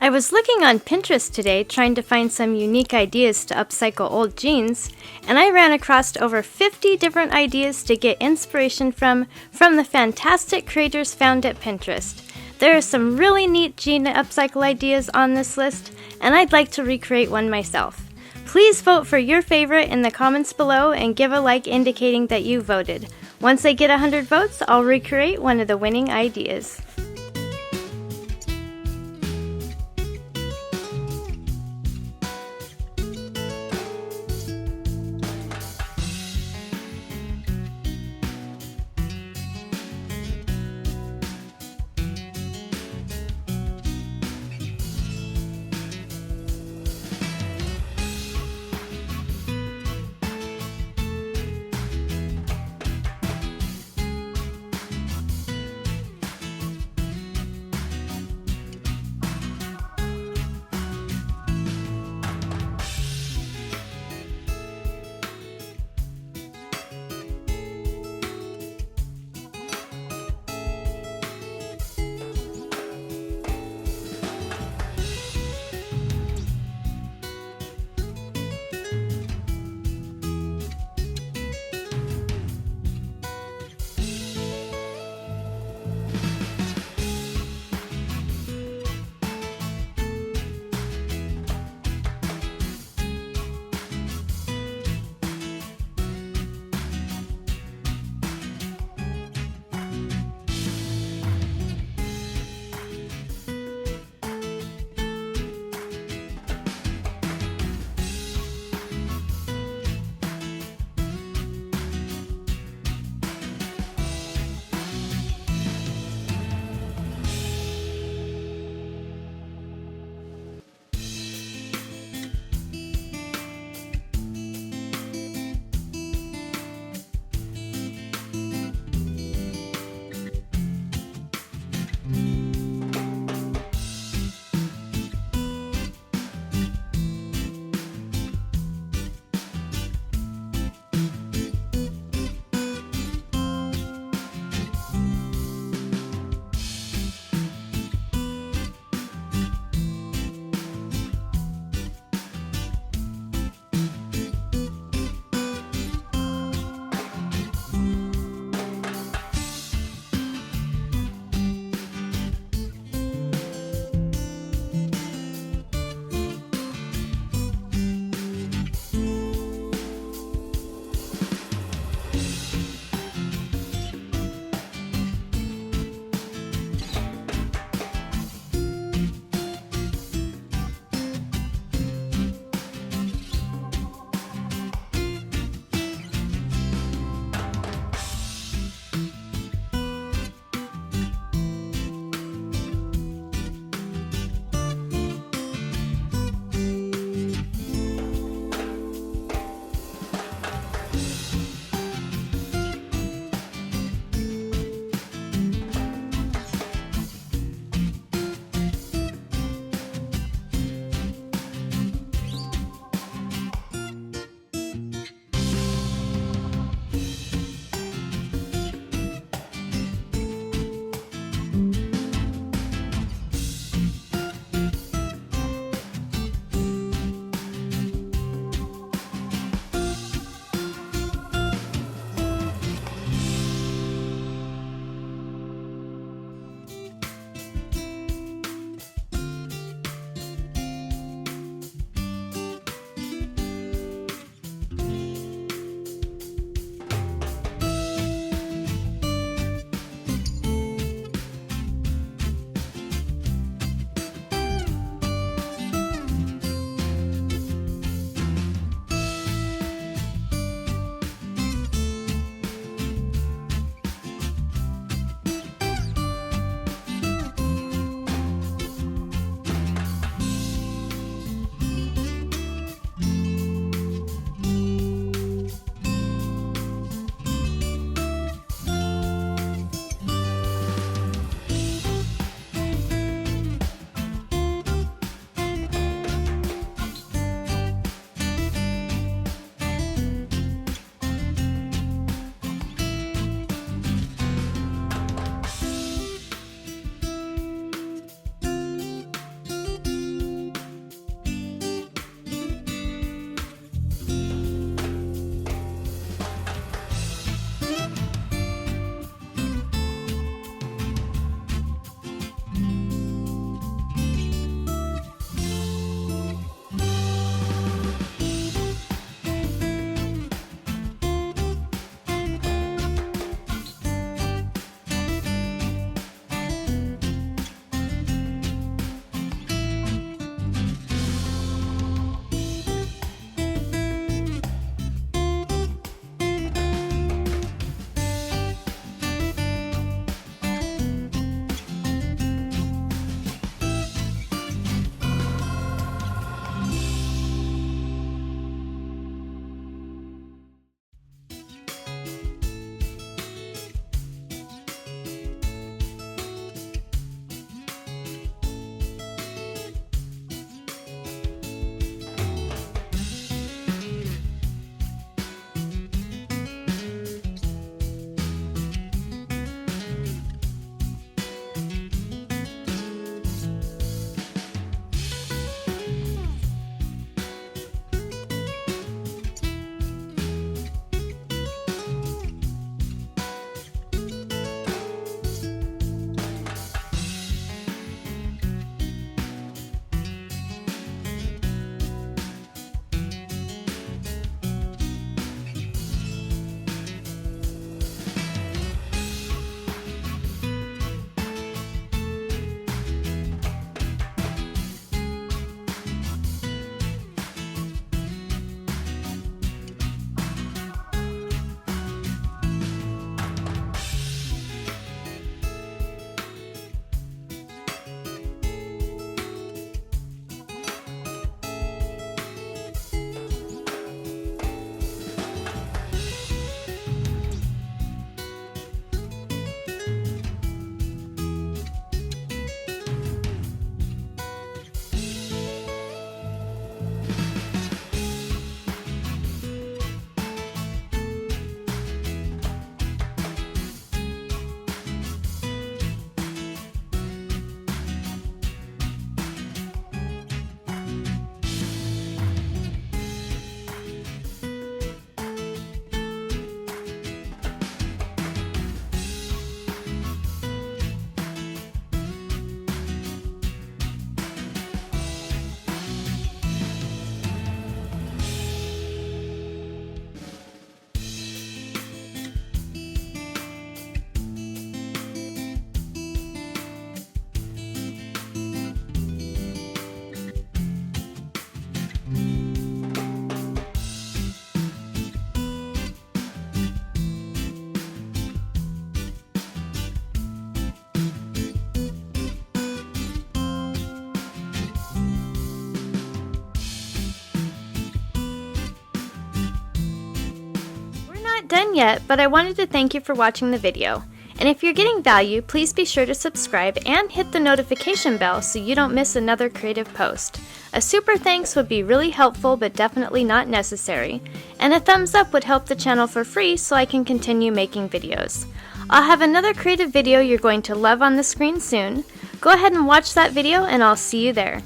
I was looking on Pinterest today trying to find some unique ideas to upcycle old jeans, and I ran across over 50 different ideas to get inspiration from the fantastic creators found at Pinterest. There are some really neat jean upcycle ideas on this list, and I'd like to recreate one myself. Please vote for your favorite in the comments below and give a like indicating that you voted. Once I get 100 votes, I'll recreate one of the winning ideas. done yet, but I wanted to thank you for watching the video. And if you're getting value, please be sure to subscribe and hit the notification bell so you don't miss another creative post. A super thanks would be really helpful but definitely not necessary. And a thumbs up would help the channel for free so I can continue making videos. I'll have another creative video you're going to love on the screen soon. Go ahead and watch that video and I'll see you there.